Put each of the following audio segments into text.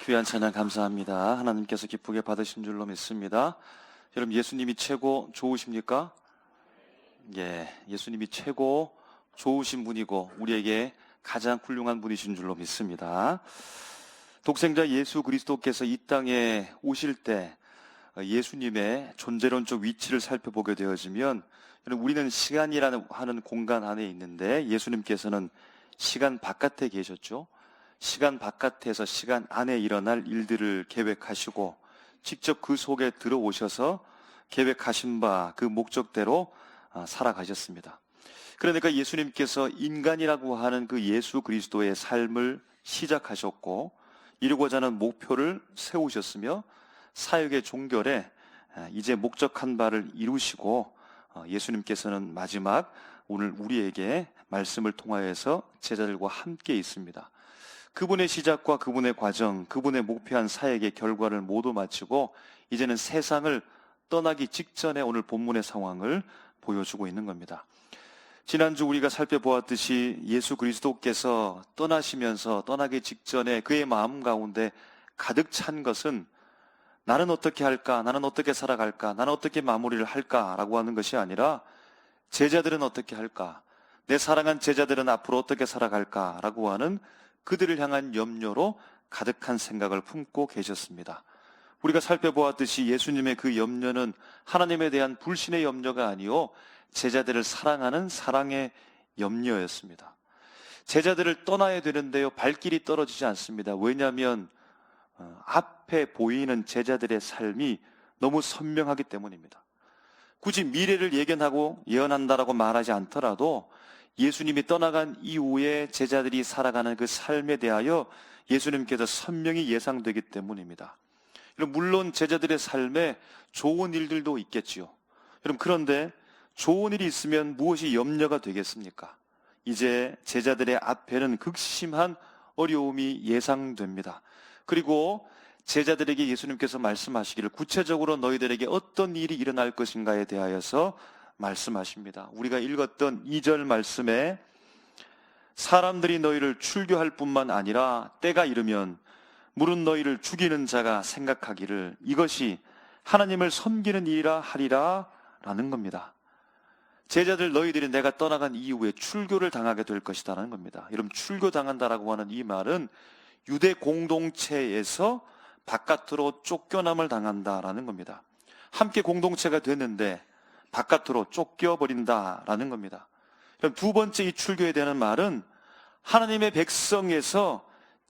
귀한 찬양 감사합니다. 하나님께서 기쁘게 받으신 줄로 믿습니다. 여러분, 예수님이 최고 좋으십니까? 예, 예수님이 최고 좋으신 분이고 우리에게 가장 훌륭한 분이신 줄로 믿습니다. 독생자 예수 그리스도께서 이 땅에 오실 때 예수님의 존재론적 위치를 살펴보게 되어지면, 우리는 시간이라는 하는 공간 안에 있는데 예수님께서는 시간 바깥에 계셨죠. 시간 바깥에서 시간 안에 일어날 일들을 계획하시고 직접 그 속에 들어오셔서 계획하신 바 그 목적대로 살아가셨습니다. 그러니까 예수님께서 인간이라고 하는 그 예수 그리스도의 삶을 시작하셨고 이루고자 하는 목표를 세우셨으며 사역의 종결에 이제 목적한 바를 이루시고 예수님께서는 마지막 오늘 우리에게 말씀을 통하여서 제자들과 함께 있습니다. 그분의 시작과 그분의 과정, 그분의 목표한 사역의 결과를 모두 마치고 이제는 세상을 떠나기 직전에 오늘 본문의 상황을 보여주고 있는 겁니다. 지난주 우리가 살펴보았듯이 예수 그리스도께서 떠나시면서 떠나기 직전에 그의 마음 가운데 가득 찬 것은 나는 어떻게 할까? 나는 어떻게 살아갈까? 나는 어떻게 마무리를 할까? 라고 하는 것이 아니라 제자들은 어떻게 할까? 내 사랑한 제자들은 앞으로 어떻게 살아갈까? 라고 하는 그들을 향한 염려로 가득한 생각을 품고 계셨습니다. 우리가 살펴보았듯이 예수님의 그 염려는 하나님에 대한 불신의 염려가 아니요 제자들을 사랑하는 사랑의 염려였습니다. 제자들을 떠나야 되는데요, 발길이 떨어지지 않습니다. 왜냐하면 앞에 보이는 제자들의 삶이 너무 선명하기 때문입니다. 굳이 미래를 예언한다라고 말하지 않더라도 예수님이 떠나간 이후에 제자들이 살아가는 그 삶에 대하여 예수님께서 선명히 예상되기 때문입니다. 물론 제자들의 삶에 좋은 일들도 있겠지요. 그런데 좋은 일이 있으면 무엇이 염려가 되겠습니까? 이제 제자들의 앞에는 극심한 어려움이 예상됩니다. 그리고 제자들에게 예수님께서 말씀하시기를 구체적으로 너희들에게 어떤 일이 일어날 것인가에 대하여서 말씀하십니다. 우리가 읽었던 2절 말씀에 사람들이 너희를 출교할 뿐만 아니라 때가 이르면 물은 너희를 죽이는 자가 생각하기를 이것이 하나님을 섬기는 일이라 하리라 라는 겁니다. 제자들 너희들이 내가 떠나간 이후에 출교를 당하게 될 것이다 라는 겁니다. 여러분, 출교당한다라고 하는 이 말은 유대 공동체에서 바깥으로 쫓겨남을 당한다라는 겁니다. 함께 공동체가 됐는데 바깥으로 쫓겨버린다라는 겁니다. 그럼 두 번째 이 출교에 대한 말은 하나님의 백성에서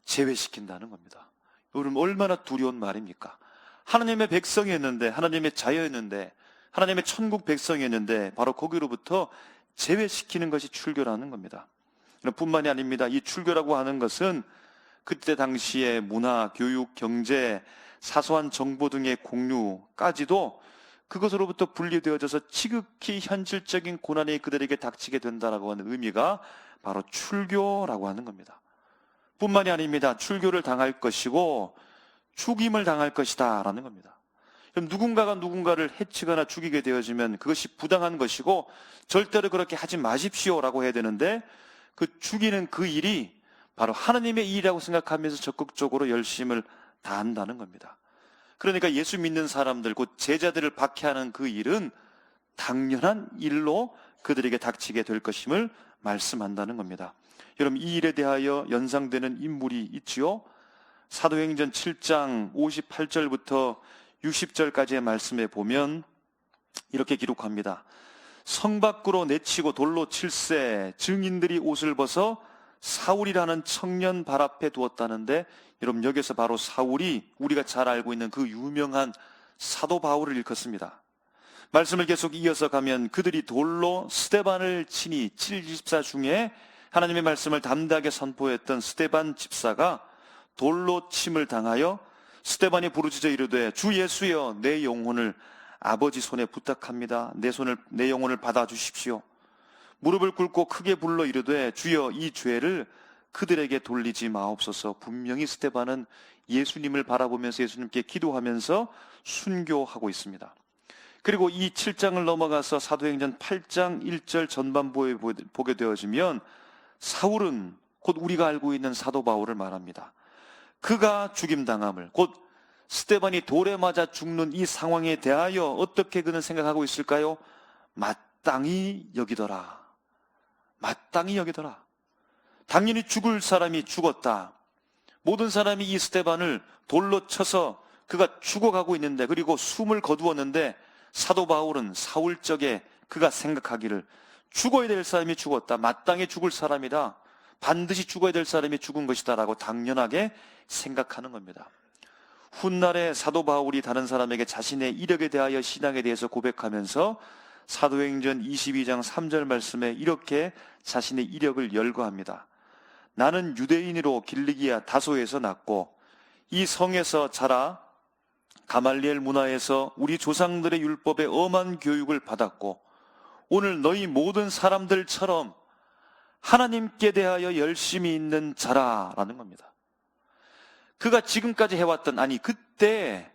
제외시킨다는 겁니다. 여러분, 얼마나 두려운 말입니까? 하나님의 백성이었는데, 하나님의 자녀였는데, 하나님의 천국 백성이었는데 바로 거기로부터 제외시키는 것이 출교라는 겁니다. 뿐만이 아닙니다. 이 출교라고 하는 것은 그때 당시의 문화, 교육, 경제, 사소한 정보 등의 공유까지도 그것으로부터 분리되어져서 지극히 현실적인 고난이 그들에게 닥치게 된다라고 하는 의미가 바로 출교라고 하는 겁니다. 뿐만이 아닙니다. 출교를 당할 것이고 죽임을 당할 것이다 라는 겁니다. 그럼 누군가가 누군가를 해치거나 죽이게 되어지면 그것이 부당한 것이고 절대로 그렇게 하지 마십시오라고 해야 되는데 그 죽이는 그 일이 바로 하나님의 일이라고 생각하면서 적극적으로 열심을 다한다는 겁니다. 그러니까 예수 믿는 사람들, 곧 제자들을 박해하는 그 일은 당연한 일로 그들에게 닥치게 될 것임을 말씀한다는 겁니다. 여러분, 이 일에 대하여 연상되는 인물이 있지요. 사도행전 7장 58절부터 60절까지의 말씀에 보면 이렇게 기록합니다. 성 밖으로 내치고 돌로 칠세 증인들이 옷을 벗어 사울이라는 청년 발 앞에 두었다는데, 여러분, 여기서 바로 사울이 우리가 잘 알고 있는 그 유명한 사도 바울을 일컫습니다. 말씀을 계속 이어서 가면 그들이 돌로 스데반을 치니 7집사 중에 하나님의 말씀을 담대하게 선포했던 스데반 집사가 돌로 침을 당하여 스데반이 부르짖어 이르되 주 예수여 내 영혼을 아버지 손에 부탁합니다. 내 영혼을 받아주십시오. 무릎을 꿇고 크게 불러 이르되 주여 이 죄를 그들에게 돌리지 마옵소서. 분명히 스데반은 예수님을 바라보면서 예수님께 기도하면서 순교하고 있습니다. 그리고 이 7장을 넘어가서 사도행전 8장 1절 전반부에 보게 되어지면 사울은 곧 우리가 알고 있는 사도 바울을 말합니다. 그가 죽임당함을, 곧 스데반이 돌에 맞아 죽는 이 상황에 대하여 어떻게 그는 생각하고 있을까요? 마땅히 여기더라. 마땅히 여기더라. 당연히 죽을 사람이 죽었다. 모든 사람이 이 스데반을 돌로 쳐서 그가 죽어가고 있는데, 그리고 숨을 거두었는데, 사도 바울은 사울적에 그가 생각하기를 죽어야 될 사람이 죽었다. 마땅히 죽을 사람이다. 반드시 죽어야 될 사람이 죽은 것이다 라고 당연하게 생각하는 겁니다. 훗날에 사도 바울이 다른 사람에게 자신의 이력에 대하여 신앙에 대해서 고백하면서 사도행전 22장 3절 말씀에 이렇게 자신의 이력을 열거합니다. 나는 유대인으로 길리기아 다소에서 났고 이 성에서 자라 가말리엘 문화에서 우리 조상들의 율법에 엄한 교육을 받았고 오늘 너희 모든 사람들처럼 하나님께 대하여 열심히 있는 자라라는 겁니다. 그가 지금까지 해왔던, 아니 그때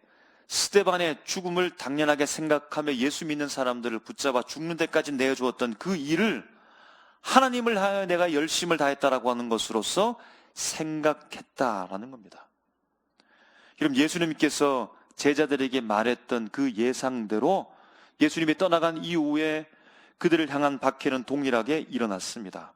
스데반의 죽음을 당연하게 생각하며 예수 믿는 사람들을 붙잡아 죽는 데까지 내어주었던 그 일을 하나님을 하여 내가 열심을 다했다라고 하는 것으로서 생각했다라는 겁니다. 그럼 예수님께서 제자들에게 말했던 그 예상대로 예수님이 떠나간 이후에 그들을 향한 박해는 동일하게 일어났습니다.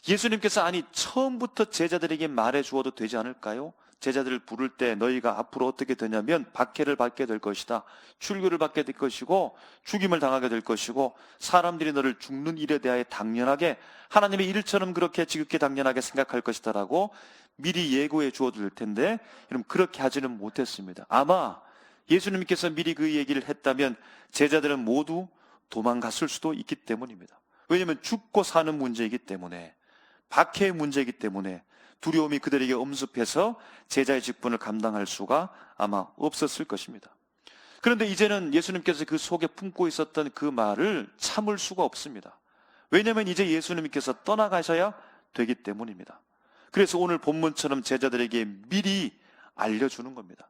예수님께서 아니 처음부터 제자들에게 말해 주어도 되지 않을까요? 제자들을 부를 때 너희가 앞으로 어떻게 되냐면 박해를 받게 될 것이다. 출교를 받게 될 것이고 죽임을 당하게 될 것이고 사람들이 너를 죽는 일에 대하여 당연하게 하나님의 일처럼 그렇게 지극히 당연하게 생각할 것이다 라고 미리 예고해 주어도 될 텐데 여러분 그렇게 하지는 못했습니다. 아마 예수님께서 미리 그 얘기를 했다면 제자들은 모두 도망갔을 수도 있기 때문입니다. 왜냐하면 죽고 사는 문제이기 때문에, 박해의 문제이기 때문에 두려움이 그들에게 엄습해서 제자의 직분을 감당할 수가 아마 없었을 것입니다. 그런데 이제는 예수님께서 그 속에 품고 있었던 그 말을 참을 수가 없습니다. 왜냐하면 이제 예수님께서 떠나가셔야 되기 때문입니다. 그래서 오늘 본문처럼 제자들에게 미리 알려주는 겁니다.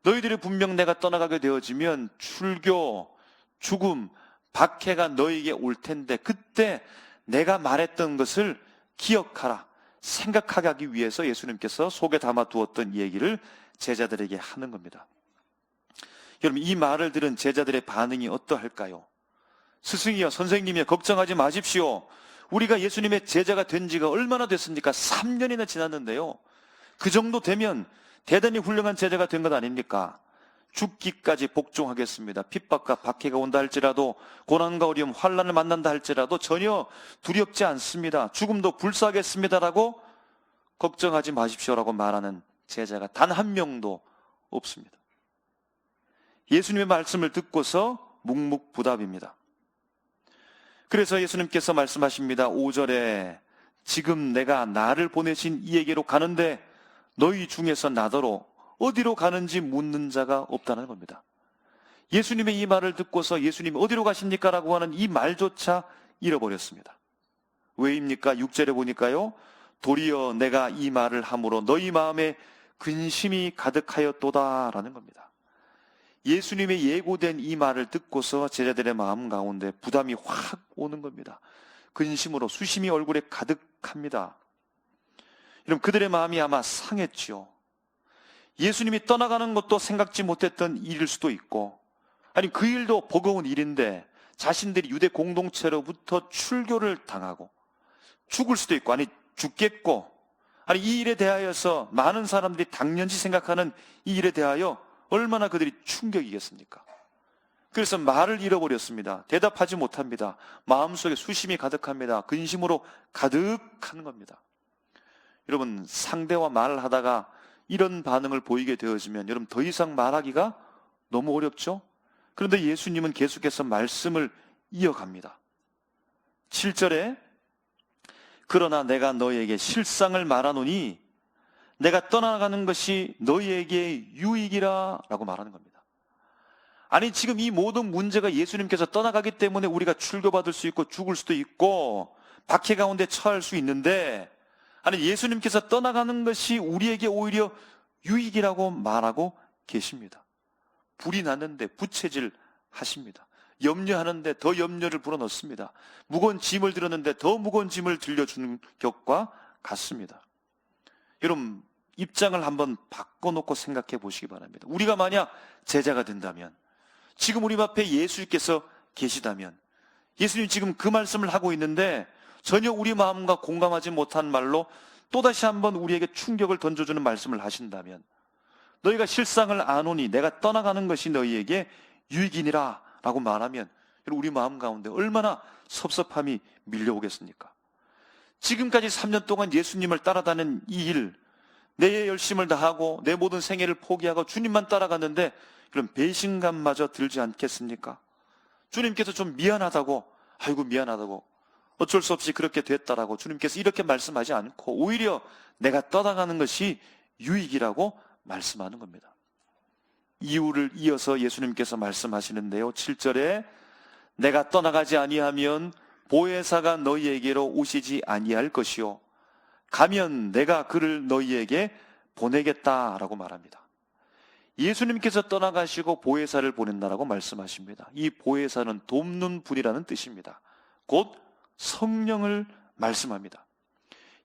너희들이 분명 내가 떠나가게 되어지면 출교, 죽음, 박해가 너희에게 올 텐데 그때 내가 말했던 것을 기억하라, 생각하게 하기 위해서 예수님께서 속에 담아 두었던 얘기를 제자들에게 하는 겁니다. 여러분 이 말을 들은 제자들의 반응이 어떠할까요? 스승이여, 선생님이여, 걱정하지 마십시오. 우리가 예수님의 제자가 된 지가 얼마나 됐습니까? 3년이나 지났는데요. 그 정도 되면 대단히 훌륭한 제자가 된 것 아닙니까? 죽기까지 복종하겠습니다. 핍박과 박해가 온다 할지라도, 고난과 어려움, 환난을 만난다 할지라도 전혀 두렵지 않습니다. 죽음도 불사하겠습니다라고 걱정하지 마십시오라고 말하는 제자가 단 한 명도 없습니다. 예수님의 말씀을 듣고서 묵묵부답입니다. 그래서 예수님께서 말씀하십니다. 5절에 지금 내가 나를 보내신 이에게로 가는데 너희 중에서 나더러 어디로 가는지 묻는 자가 없다는 겁니다. 예수님의 이 말을 듣고서 예수님이 어디로 가십니까? 라고 하는 이 말조차 잃어버렸습니다. 왜입니까? 6절에 보니까요, 도리어 내가 이 말을 함으로 너희 마음에 근심이 가득하였도다 라는 겁니다. 예수님의 예고된 이 말을 듣고서 제자들의 마음 가운데 부담이 확 오는 겁니다. 근심으로 수심이 얼굴에 가득합니다. 여러분 그들의 마음이 아마 상했지요. 예수님이 떠나가는 것도 생각지 못했던 일일 수도 있고, 아니 그 일도 버거운 일인데 자신들이 유대 공동체로부터 출교를 당하고 죽을 수도 있고, 아니 죽겠고, 아니 이 일에 대하여서 많은 사람들이 당연시 생각하는 이 일에 대하여 얼마나 그들이 충격이겠습니까? 그래서 말을 잃어버렸습니다. 대답하지 못합니다. 마음속에 수심이 가득합니다. 근심으로 가득한 겁니다. 여러분 상대와 말을 하다가 이런 반응을 보이게 되어지면 여러분 더 이상 말하기가 너무 어렵죠? 그런데 예수님은 계속해서 말씀을 이어갑니다. 7절에 그러나 내가 너희에게 실상을 말하노니 내가 떠나가는 것이 너희에게 유익이라 라고 말하는 겁니다. 아니 지금 이 모든 문제가 예수님께서 떠나가기 때문에 우리가 출교받을 수 있고 죽을 수도 있고 박해 가운데 처할 수 있는데, 아니 예수님께서 떠나가는 것이 우리에게 오히려 유익이라고 말하고 계십니다. 불이 났는데 부채질 하십니다. 염려하는데 더 염려를 불어넣습니다. 무거운 짐을 들었는데 더 무거운 짐을 들려주는 격과 같습니다. 여러분 입장을 한번 바꿔놓고 생각해 보시기 바랍니다. 우리가 만약 제자가 된다면, 지금 우리 앞에 예수님께서 계시다면, 예수님 지금 그 말씀을 하고 있는데 전혀 우리 마음과 공감하지 못한 말로 또다시 한번 우리에게 충격을 던져주는 말씀을 하신다면, 너희가 실상을 아노니 내가 떠나가는 것이 너희에게 유익이니라 라고 말하면 우리 마음 가운데 얼마나 섭섭함이 밀려오겠습니까? 지금까지 3년 동안 예수님을 따라다닌 이 일, 내 열심을 다하고 내 모든 생애를 포기하고 주님만 따라갔는데 그런 배신감마저 들지 않겠습니까? 주님께서 좀 미안하다고, 아이고 미안하다고, 어쩔 수 없이 그렇게 됐다라고 주님께서 이렇게 말씀하지 않고 오히려 내가 떠나가는 것이 유익이라고 말씀하는 겁니다. 이유를 이어서 예수님께서 말씀하시는데요, 7절에 내가 떠나가지 아니하면 보혜사가 너희에게로 오시지 아니할 것이요 가면 내가 그를 너희에게 보내겠다라고 말합니다. 예수님께서 떠나가시고 보혜사를 보낸다라고 말씀하십니다. 이 보혜사는 돕는 분이라는 뜻입니다. 곧 성령을 말씀합니다.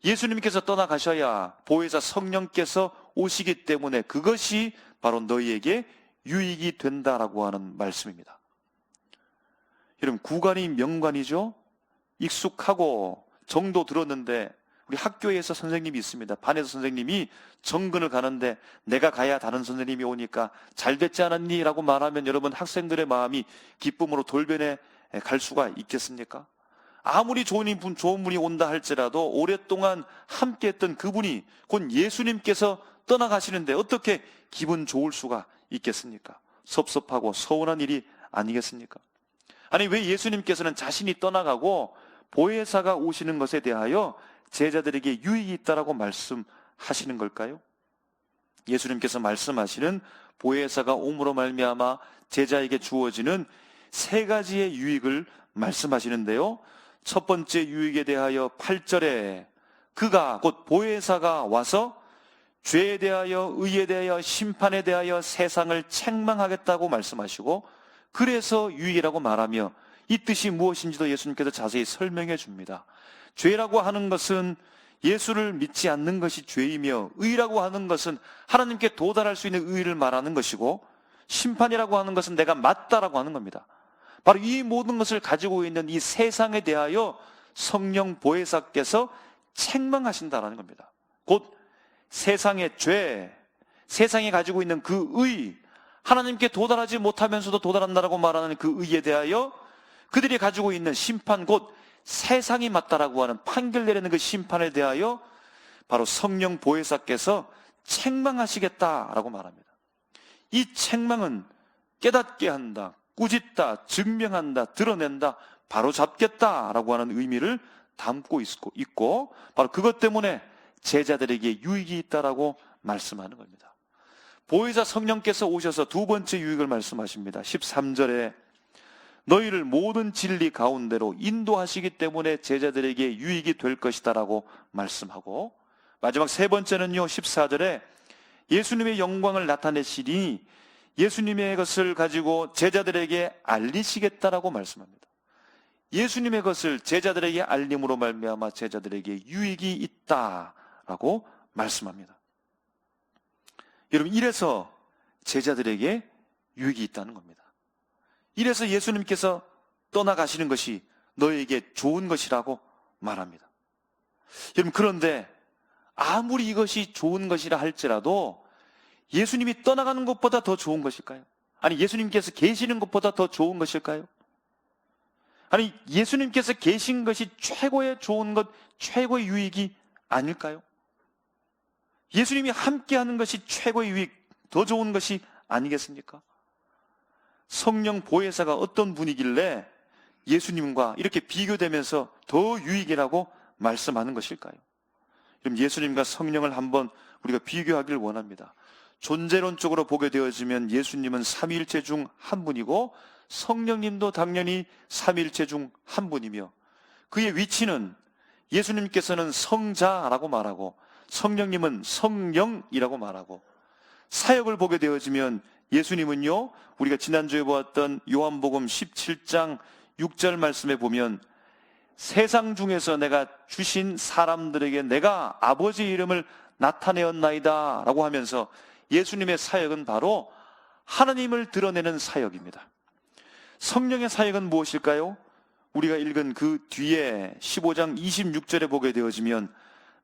예수님께서 떠나가셔야 보혜사 성령께서 오시기 때문에 그것이 바로 너희에게 유익이 된다라고 하는 말씀입니다. 여러분, 구관이 명관이죠. 익숙하고 정도 들었는데, 우리 학교에서 선생님이 있습니다. 반에서 선생님이 정근을 가는데 내가 가야 다른 선생님이 오니까 잘 됐지 않았니? 라고 말하면 여러분, 학생들의 마음이 기쁨으로 돌변해 갈 수가 있겠습니까? 아무리 좋은 분이 온다 할지라도 오랫동안 함께했던 그분이 곧 예수님께서 떠나가시는데 어떻게 기분 좋을 수가 있겠습니까? 섭섭하고 서운한 일이 아니겠습니까? 아니, 왜 예수님께서는 자신이 떠나가고 보혜사가 오시는 것에 대하여 제자들에게 유익이 있다라고 말씀하시는 걸까요? 예수님께서 말씀하시는 보혜사가 옴으로 말미암아 제자에게 주어지는 세 가지의 유익을 말씀하시는데요, 첫 번째 유익에 대하여 8절에 그가 곧 보혜사가 와서 죄에 대하여 의에 대하여 심판에 대하여 세상을 책망하겠다고 말씀하시고, 그래서 유익이라고 말하며 이 뜻이 무엇인지도 예수님께서 자세히 설명해 줍니다. 죄라고 하는 것은 예수를 믿지 않는 것이 죄이며, 의라고 하는 것은 하나님께 도달할 수 있는 의를 말하는 것이고, 심판이라고 하는 것은 내가 맞다라고 하는 겁니다. 바로 이 모든 것을 가지고 있는 이 세상에 대하여 성령 보혜사께서 책망하신다라는 겁니다. 곧 세상의 죄, 세상이 가지고 있는 그 의, 하나님께 도달하지 못하면서도 도달한다라고 말하는 그 의에 대하여 그들이 가지고 있는 심판, 곧 세상이 맞다라고 하는 판결 내리는 그 심판에 대하여 바로 성령 보혜사께서 책망하시겠다라고 말합니다. 이 책망은 깨닫게 한다, 꾸짖다, 증명한다, 드러낸다, 바로 잡겠다라고 하는 의미를 담고 있고, 바로 그것 때문에 제자들에게 유익이 있다라고 말씀하는 겁니다. 보혜사 성령께서 오셔서 두 번째 유익을 말씀하십니다. 13절에 너희를 모든 진리 가운데로 인도하시기 때문에 제자들에게 유익이 될 것이다라고 말씀하고, 마지막 세 번째는요, 14절에 예수님의 영광을 나타내시니 예수님의 것을 가지고 제자들에게 알리시겠다라고 말씀합니다. 예수님의 것을 제자들에게 알림으로 말미암아 제자들에게 유익이 있다라고 말씀합니다. 여러분, 이래서 제자들에게 유익이 있다는 겁니다. 이래서 예수님께서 떠나가시는 것이 너에게 좋은 것이라고 말합니다. 여러분, 그런데 아무리 이것이 좋은 것이라 할지라도 예수님이 떠나가는 것보다 더 좋은 것일까요? 아니, 예수님께서 계시는 것보다 더 좋은 것일까요? 아니, 예수님께서 계신 것이 최고의 좋은 것, 최고의 유익이 아닐까요? 예수님이 함께하는 것이 최고의 유익, 더 좋은 것이 아니겠습니까? 성령 보혜사가 어떤 분이길래 예수님과 이렇게 비교되면서 더 유익이라고 말씀하는 것일까요? 그럼 예수님과 성령을 한번 우리가 비교하길 원합니다. 존재론적으로 보게 되어지면 예수님은 삼위일체 중 한 분이고 성령님도 당연히 삼위일체 중 한 분이며, 그의 위치는 예수님께서는 성자라고 말하고 성령님은 성령이라고 말하고, 사역을 보게 되어지면 예수님은요, 우리가 지난주에 보았던 요한복음 17장 6절 말씀에 보면 세상 중에서 내가 주신 사람들에게 내가 아버지의 이름을 나타내었나이다 라고 하면서 예수님의 사역은 바로 하나님을 드러내는 사역입니다. 성령의 사역은 무엇일까요? 우리가 읽은 그 뒤에 15장 26절에 보게 되어지면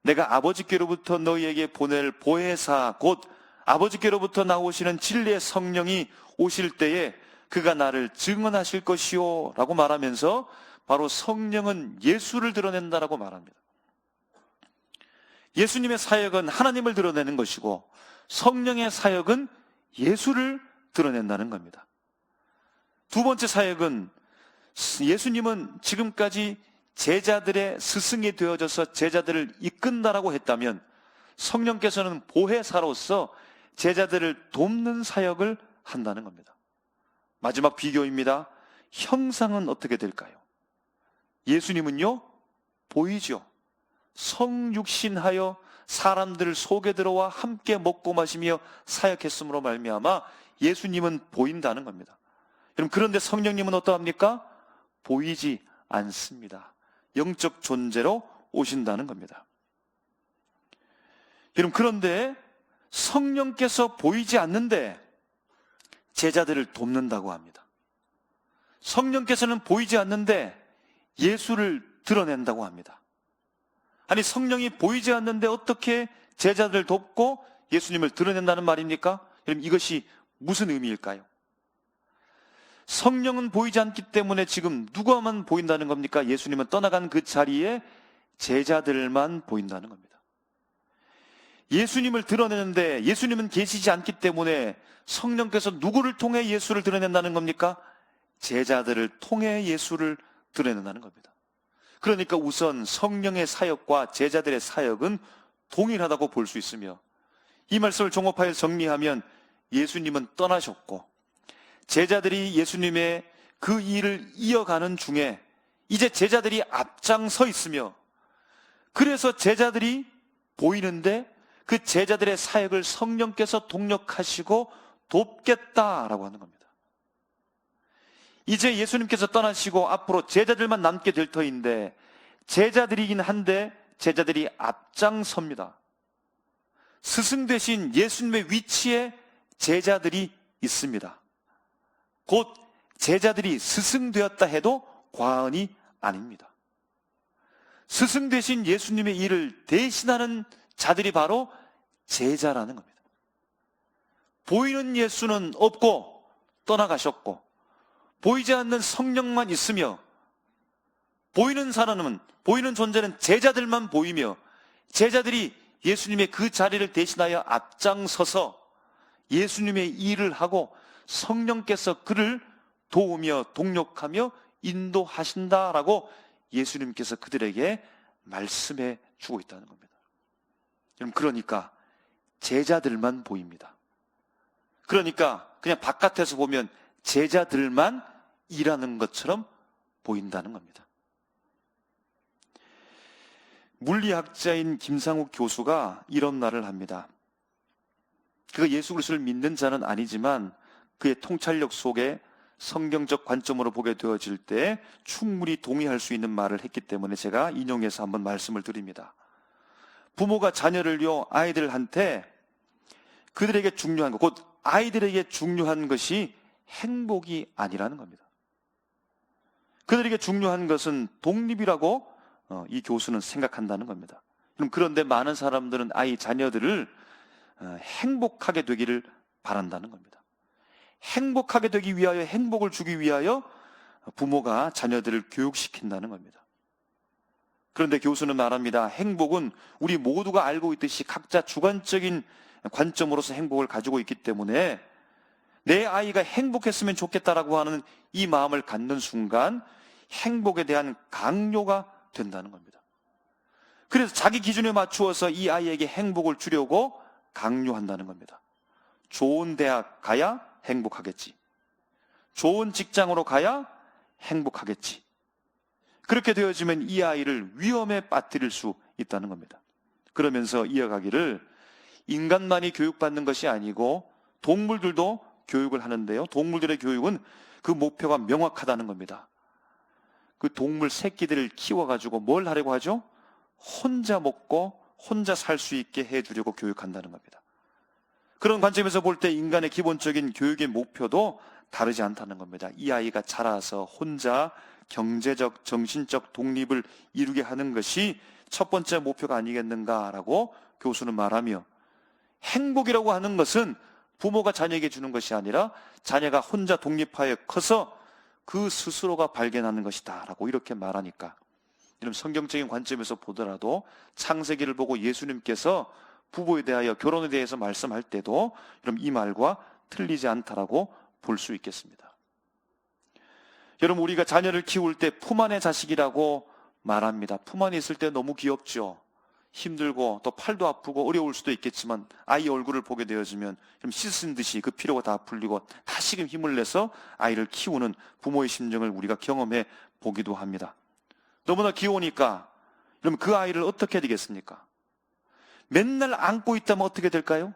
내가 아버지께로부터 너희에게 보낼 보혜사 곧 아버지께로부터 나오시는 진리의 성령이 오실 때에 그가 나를 증언하실 것이요 라고 말하면서 바로 성령은 예수를 드러낸다라고 말합니다. 예수님의 사역은 하나님을 드러내는 것이고 성령의 사역은 예수를 드러낸다는 겁니다. 두 번째 사역은 예수님은 지금까지 제자들의 스승이 되어져서 제자들을 이끈다라고 했다면 성령께서는 보혜사로서 제자들을 돕는 사역을 한다는 겁니다. 마지막 비교입니다. 형상은 어떻게 될까요? 예수님은요, 보이죠. 성육신하여 사람들 속에 들어와 함께 먹고 마시며 사역했으므로 말미암아 예수님은 보인다는 겁니다. 여러분, 그런데 성령님은 어떠합니까? 보이지 않습니다. 영적 존재로 오신다는 겁니다. 여러분, 그런데 성령께서 보이지 않는데 제자들을 돕는다고 합니다. 성령께서는 보이지 않는데 예수를 드러낸다고 합니다. 아니, 성령이 보이지 않는데 어떻게 제자들을 돕고 예수님을 드러낸다는 말입니까? 여러분, 이것이 무슨 의미일까요? 성령은 보이지 않기 때문에 지금 누가만 보인다는 겁니까? 예수님은 떠나간 그 자리에 제자들만 보인다는 겁니다. 예수님을 드러내는데 예수님은 계시지 않기 때문에 성령께서 누구를 통해 예수를 드러낸다는 겁니까? 제자들을 통해 예수를 드러낸다는 겁니다. 그러니까 우선 성령의 사역과 제자들의 사역은 동일하다고 볼 수 있으며, 이 말씀을 종합하여 정리하면 예수님은 떠나셨고 제자들이 예수님의 그 일을 이어가는 중에 이제 제자들이 앞장서 있으며, 그래서 제자들이 보이는데 그 제자들의 사역을 성령께서 동력하시고 돕겠다라고 하는 겁니다. 이제 예수님께서 떠나시고 앞으로 제자들만 남게 될 터인데, 제자들이긴 한데 제자들이 앞장섭니다. 스승 대신 예수님의 위치에 제자들이 있습니다. 곧 제자들이 스승 되었다 해도 과언이 아닙니다. 스승 대신 예수님의 일을 대신하는 자들이 바로 제자라는 겁니다. 보이는 예수는 없고 떠나가셨고, 보이지 않는 성령만 있으며, 보이는 사람은, 보이는 존재는 제자들만 보이며, 제자들이 예수님의 그 자리를 대신하여 앞장서서 예수님의 일을 하고 성령께서 그를 도우며 동력하며 인도하신다라고 예수님께서 그들에게 말씀해 주고 있다는 겁니다. 그러니까 제자들만 보입니다. 그러니까 그냥 바깥에서 보면 제자들만 일하는 것처럼 보인다는 겁니다. 물리학자인 김상욱 교수가 이런 말을 합니다. 그가 예수 그리스도를 믿는 자는 아니지만 그의 통찰력 속에 성경적 관점으로 보게 되어질 때 충분히 동의할 수 있는 말을 했기 때문에 제가 인용해서 한번 말씀을 드립니다. 부모가 자녀를요, 아이들한테 그들에게 중요한 것, 곧 아이들에게 중요한 것이 행복이 아니라는 겁니다. 그들에게 중요한 것은 독립이라고 이 교수는 생각한다는 겁니다. 그런데 많은 사람들은 아이 자녀들을 행복하게 되기를 바란다는 겁니다. 행복하게 되기 위하여, 행복을 주기 위하여 부모가 자녀들을 교육시킨다는 겁니다. 그런데 교수는 말합니다. 행복은 우리 모두가 알고 있듯이 각자 주관적인 관점으로서 행복을 가지고 있기 때문에 내 아이가 행복했으면 좋겠다라고 하는 이 마음을 갖는 순간 행복에 대한 강요가 된다는 겁니다. 그래서 자기 기준에 맞추어서 이 아이에게 행복을 주려고 강요한다는 겁니다. 좋은 대학 가야 행복하겠지. 좋은 직장으로 가야 행복하겠지. 그렇게 되어지면 이 아이를 위험에 빠뜨릴 수 있다는 겁니다. 그러면서 이어가기를 인간만이 교육받는 것이 아니고 동물들도 교육을 하는데요. 동물들의 교육은 그 목표가 명확하다는 겁니다. 그 동물 새끼들을 키워가지고 뭘 하려고 하죠? 혼자 먹고 혼자 살 수 있게 해주려고 교육한다는 겁니다. 그런 관점에서 볼 때 인간의 기본적인 교육의 목표도 다르지 않다는 겁니다. 이 아이가 자라서 혼자 경제적, 정신적 독립을 이루게 하는 것이 첫 번째 목표가 아니겠는가라고 교수는 말하며, 행복이라고 하는 것은 부모가 자녀에게 주는 것이 아니라 자녀가 혼자 독립하여 커서 그 스스로가 발견하는 것이다 라고 이렇게 말하니까, 이런 성경적인 관점에서 보더라도 창세기를 보고 예수님께서 부부에 대하여, 결혼에 대해서 말씀할 때도 그럼 이 말과 틀리지 않다라고 볼 수 있겠습니다. 여러분, 우리가 자녀를 키울 때 품 안의 자식이라고 말합니다. 품 안에 있을 때 너무 귀엽죠. 힘들고 또 팔도 아프고 어려울 수도 있겠지만 아이 얼굴을 보게 되어지면 좀 씻은 듯이 그 피로가 다 풀리고 다시금 힘을 내서 아이를 키우는 부모의 심정을 우리가 경험해 보기도 합니다. 너무나 귀여우니까 그럼 그 아이를 어떻게 해야 되겠습니까? 맨날 안고 있다면 어떻게 될까요?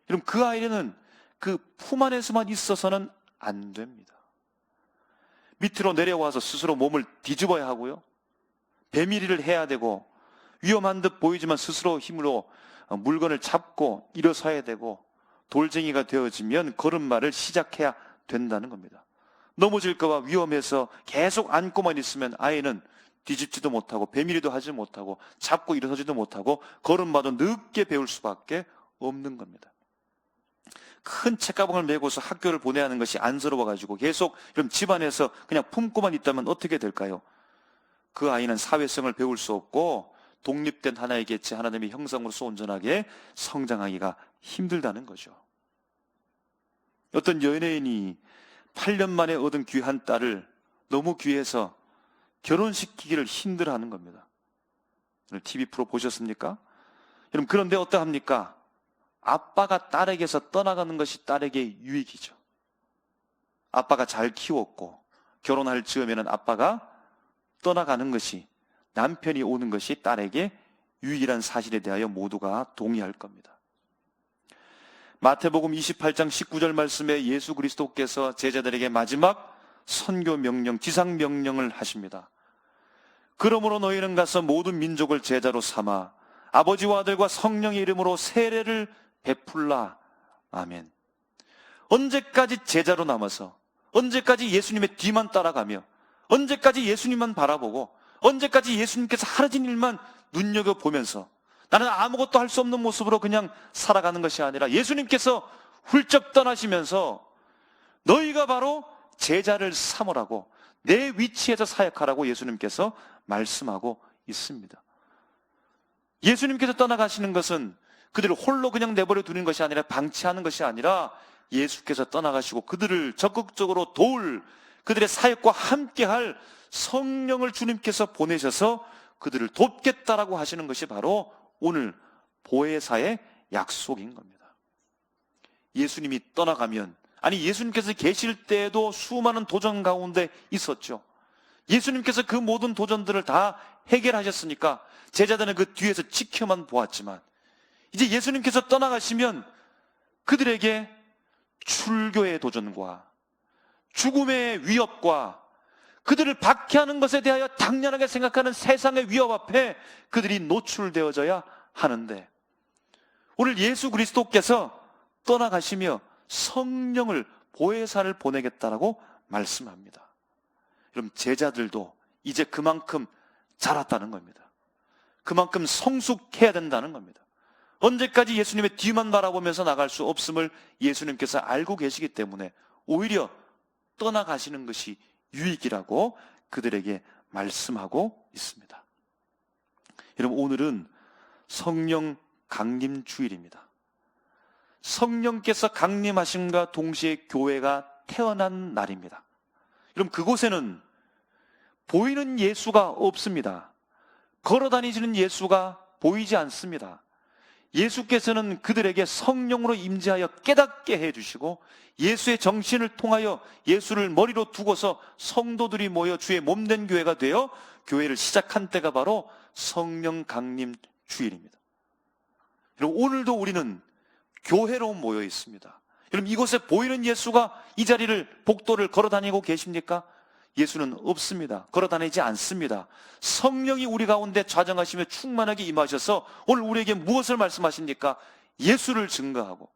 그럼 그 아이는 그 품 안에서만 있어서는 안 됩니다. 밑으로 내려와서 스스로 몸을 뒤집어야 하고요. 배밀이를 해야 되고, 위험한 듯 보이지만 스스로 힘으로 물건을 잡고 일어서야 되고, 돌쟁이가 되어지면 걸음마를 시작해야 된다는 겁니다. 넘어질까 봐 위험해서 계속 안고만 있으면 아이는 뒤집지도 못하고 배밀이도 하지 못하고 잡고 일어서지도 못하고 걸음마도 늦게 배울 수밖에 없는 겁니다. 큰 책가방을 메고서 학교를 보내야 하는 것이 안쓰러워가지고 계속 그럼 집안에서 그냥 품고만 있다면 어떻게 될까요? 그 아이는 사회성을 배울 수 없고 독립된 하나의 개체, 하나님의 형상으로서 온전하게 성장하기가 힘들다는 거죠. 어떤 연예인이 8년 만에 얻은 귀한 딸을 너무 귀해서 결혼시키기를 힘들어하는 겁니다. 오늘 TV 프로 보셨습니까? 여러분, 그런데 어떠합니까? 아빠가 딸에게서 떠나가는 것이 딸에게 유익이죠. 아빠가 잘 키웠고 결혼할 즈음에는 아빠가 떠나가는 것이, 남편이 오는 것이 딸에게 유익이란 사실에 대하여 모두가 동의할 겁니다. 마태복음 28장 19절 말씀에 예수 그리스도께서 제자들에게 마지막 선교 명령, 지상 명령을 하십니다. 그러므로 너희는 가서 모든 민족을 제자로 삼아 아버지와 아들과 성령의 이름으로 세례를 베풀라. 아멘. 언제까지 제자로 남아서, 언제까지 예수님의 뒤만 따라가며, 언제까지 예수님만 바라보고, 언제까지 예수님께서 하라진 일만 눈여겨보면서 나는 아무것도 할 수 없는 모습으로 그냥 살아가는 것이 아니라, 예수님께서 훌쩍 떠나시면서 너희가 바로 제자를 삼으라고, 내 위치에서 사역하라고 예수님께서 말씀하고 있습니다. 예수님께서 떠나가시는 것은 그들을 홀로 그냥 내버려 두는 것이 아니라, 방치하는 것이 아니라, 예수께서 떠나가시고 그들을 적극적으로 도울, 그들의 사역과 함께할 성령을 주님께서 보내셔서 그들을 돕겠다라고 하시는 것이 바로 오늘 보혜사의 약속인 겁니다. 예수님이 떠나가면, 아니 예수님께서 계실 때에도 수많은 도전 가운데 있었죠. 예수님께서 그 모든 도전들을 다 해결하셨으니까 제자들은 그 뒤에서 지켜만 보았지만, 이제 예수님께서 떠나가시면 그들에게 출교의 도전과 죽음의 위협과 그들을 박해하는 것에 대하여 당연하게 생각하는 세상의 위협 앞에 그들이 노출되어져야 하는데, 오늘 예수 그리스도께서 떠나가시며 성령을, 보혜사를 보내겠다라고 말씀합니다. 그럼 제자들도 이제 그만큼 자랐다는 겁니다. 그만큼 성숙해야 된다는 겁니다. 언제까지 예수님의 뒤만 바라보면서 나갈 수 없음을 예수님께서 알고 계시기 때문에 오히려 떠나가시는 것이 유익이라고 그들에게 말씀하고 있습니다. 여러분, 오늘은 성령 강림 주일입니다. 성령께서 강림하심과 동시에 교회가 태어난 날입니다. 여러분, 그곳에는 보이는 예수가 없습니다. 걸어다니시는 예수가 보이지 않습니다. 예수께서는 그들에게 성령으로 임재하여 깨닫게 해주시고, 예수의 정신을 통하여 예수를 머리로 두고서 성도들이 모여 주의 몸된 교회가 되어 교회를 시작한 때가 바로 성령 강림 주일입니다. 여러분, 오늘도 우리는 교회로 모여 있습니다. 여러분, 이곳에 보이는 예수가 이 자리를, 복도를 걸어 다니고 계십니까? 예수는 없습니다. 걸어다니지 않습니다. 성령이 우리 가운데 좌정하시며 충만하게 임하셔서 오늘 우리에게 무엇을 말씀하십니까? 예수를 증거하고,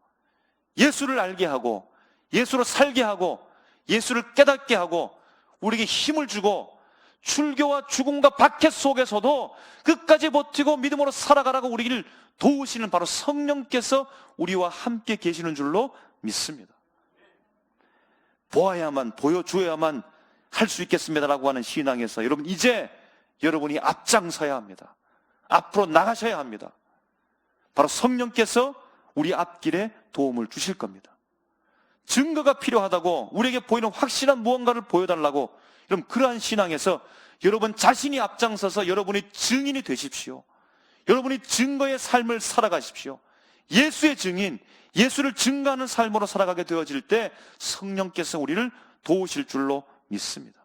예수를 알게 하고, 예수로 살게 하고, 예수를 깨닫게 하고, 우리에게 힘을 주고, 출교와 죽음과 박해 속에서도 끝까지 버티고 믿음으로 살아가라고 우리를 도우시는 바로 성령께서 우리와 함께 계시는 줄로 믿습니다. 보아야만, 보여주어야만 할 수 있겠습니다라고 하는 신앙에서 여러분, 이제 여러분이 앞장서야 합니다. 앞으로 나가셔야 합니다. 바로 성령께서 우리 앞길에 도움을 주실 겁니다. 증거가 필요하다고 우리에게 보이는 확실한 무언가를 보여달라고, 여러분, 그러한 신앙에서 여러분 자신이 앞장서서 여러분이 증인이 되십시오. 여러분이 증거의 삶을 살아가십시오. 예수의 증인, 예수를 증거하는 삶으로 살아가게 되어질 때 성령께서 우리를 도우실 줄로 믿습니다.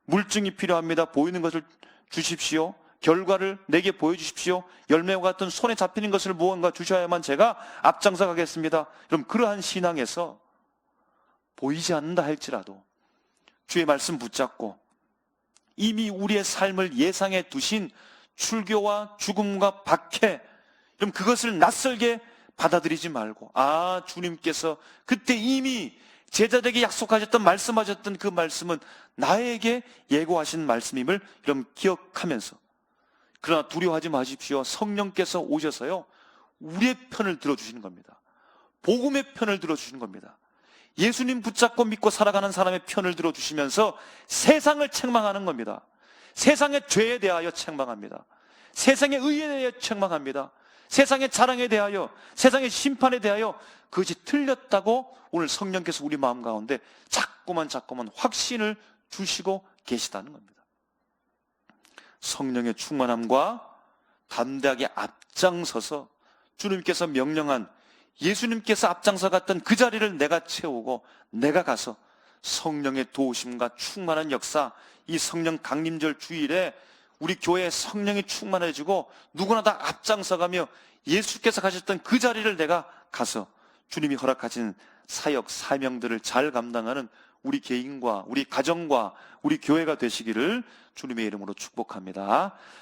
물증이 필요합니다. 보이는 것을 주십시오. 결과를 내게 보여주십시오. 열매와 같은 손에 잡히는 것을 무언가 주셔야만 제가 앞장서 가겠습니다. 그럼 그러한 신앙에서 보이지 않는다 할지라도 주의 말씀 붙잡고 이미 우리의 삶을 예상해 두신 출교와 죽음과 박해, 그럼 그것을 낯설게 받아들이지 말고, 아, 주님께서 그때 이미 제자들에게 약속하셨던, 말씀하셨던 그 말씀은 나에게 예고하신 말씀임을 여러분 기억하면서, 그러나 두려워하지 마십시오. 성령께서 오셔서요, 우리의 편을 들어주시는 겁니다. 복음의 편을 들어주시는 겁니다. 예수님 붙잡고 믿고 살아가는 사람의 편을 들어주시면서 세상을 책망하는 겁니다. 세상의 죄에 대하여 책망합니다. 세상의 의에 대하여 책망합니다. 세상의 자랑에 대하여, 세상의 심판에 대하여 그것이 틀렸다고 오늘 성령께서 우리 마음 가운데 자꾸만 확신을 주시고 계시다는 겁니다. 성령의 충만함과 담대하게 앞장서서 주님께서 명령한, 예수님께서 앞장서 갔던 그 자리를 내가 채우고 내가 가서 성령의 도우심과 충만한 역사, 이 성령 강림절 주일에 우리 교회에 성령이 충만해지고 누구나 다 앞장서가며 예수께서 가셨던 그 자리를 내가 가서 주님이 허락하신 사역, 사명들을 잘 감당하는 우리 개인과 우리 가정과 우리 교회가 되시기를 주님의 이름으로 축복합니다.